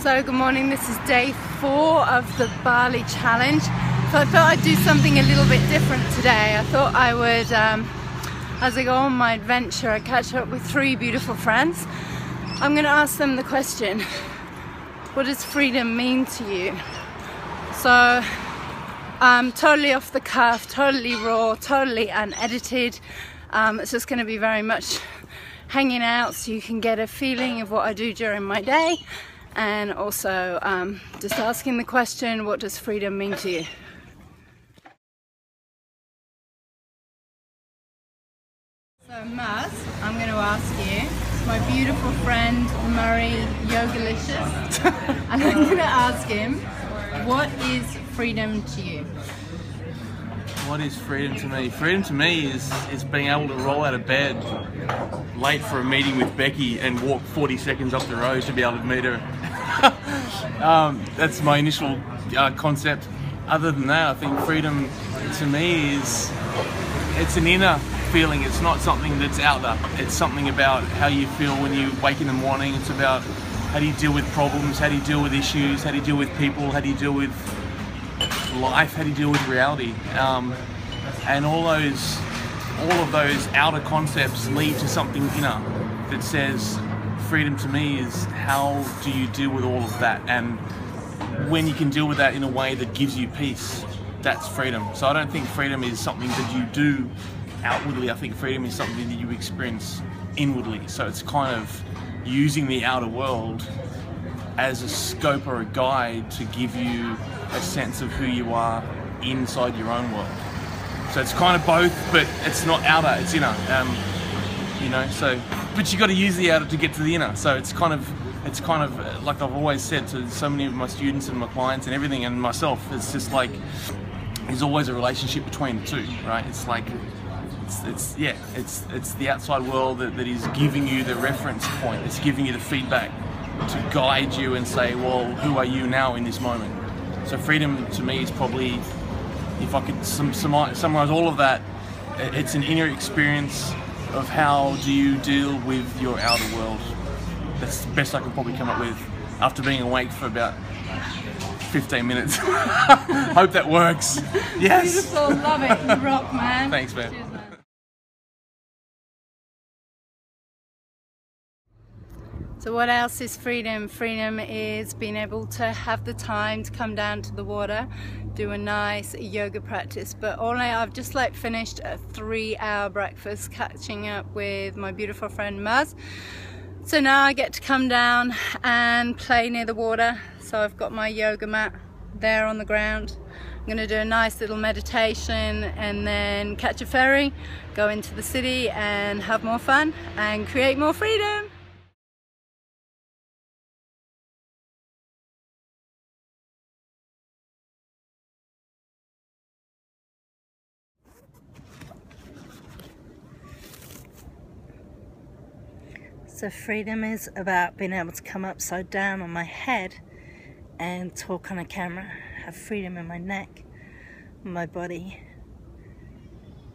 So good morning, this is day 4 of the Bali challenge. So I thought I'd do something a little bit different today. I thought I would, as I go on my adventure, I catch up with 3 beautiful friends. I'm going to ask them the question, what does freedom mean to you? So totally off the cuff, totally raw, totally unedited. It's just going to be very much hanging out so you can get a feeling of what I do during my day. And also just asking the question, what does freedom mean to you? So Maz, I'm going to ask you, my beautiful friend Murray Yogalicious, and I'm going to ask him, what is freedom to you? What is freedom to me? Freedom to me is being able to roll out of bed late for a meeting with Becky and walk 40 seconds up the road to be able to meet her. That's my initial concept. Other than that, I think freedom to me it's an inner feeling. It's not something that's out there. It's something about how you feel when you wake in the morning. It's about how do you deal with problems, how do you deal with issues, how do you deal with people, how do you deal with life, how do you deal with reality, and all of those outer concepts lead to something inner that says freedom to me is how do you deal with all of that, and when you can deal with that in a way that gives you peace, that's freedom. So I don't think freedom is something that you do outwardly. I think freedom is something that you experience inwardly. So it's kind of using the outer world as a scope or a guide to give you a sense of who you are inside your own world. So it's kind of both, but it's not outer, it's inner. You know, but you got to use the outer to get to the inner. So it's kind of like I've always said to so many of my students and my clients and everything, and myself, it's just like there's always a relationship between the two, right? It's like it's the outside world that is giving you the reference point. It's giving you the feedback to guide you and say, well, who are you now in this moment? So freedom to me is probably, if I could summarize all of that, it's an inner experience of how do you deal with your outer world. That's the best I can probably come up with after being awake for about 15 minutes. Hope that works. Yes. Beautiful, love it, you rock, man. Thanks, man. Cheers, man. So what else is freedom? Freedom is being able to have the time to come down to the water, do a nice yoga practice. But I've just finished a 3-hour breakfast catching up with my beautiful friend Maz. So now I get to come down and play near the water. So I've got my yoga mat there on the ground. I'm going to do a nice little meditation and then catch a ferry, go into the city and have more fun and create more freedom. So freedom is about being able to come upside down on my head and talk on a camera, have freedom in my neck, my body,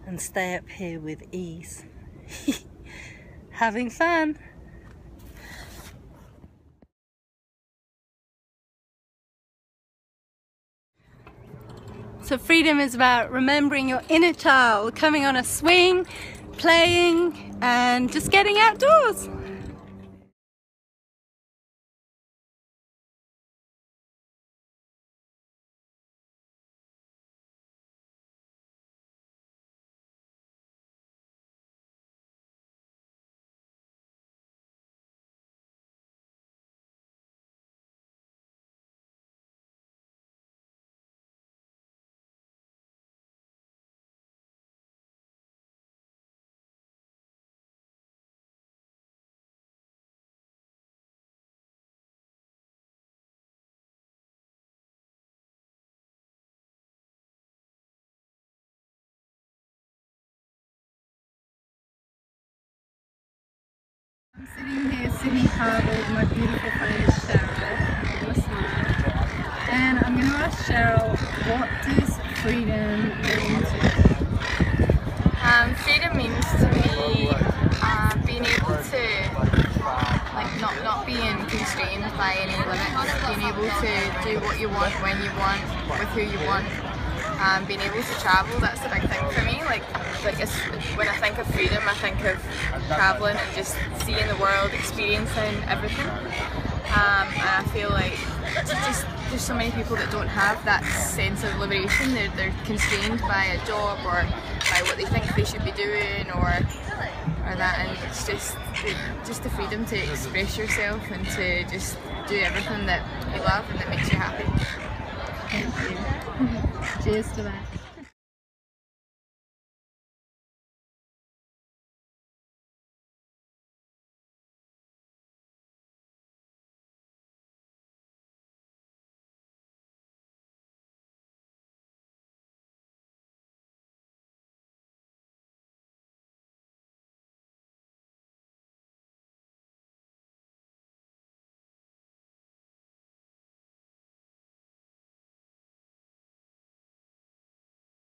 and stay up here with ease. Having fun. So freedom is about remembering your inner child, coming on a swing, playing, and just getting outdoors. I'm sitting here, Sydney Harbour, with my beautiful friend Cheryl, and I'm going to ask Cheryl, what does freedom mean to you? Freedom means to me being able to not be in constraint constrained by any limits, being able to do what you want, when you want, with who you want, being able to travel, that's the big thing for me. Like when I think of freedom, I think of travelling and just seeing the world, experiencing everything. And I feel like there's so many people that don't have that sense of liberation. They're constrained by a job or by what they think they should be doing or that, and it's just the freedom to express yourself and to just do everything that you love and that makes you happy. Thank you. Cheers to that.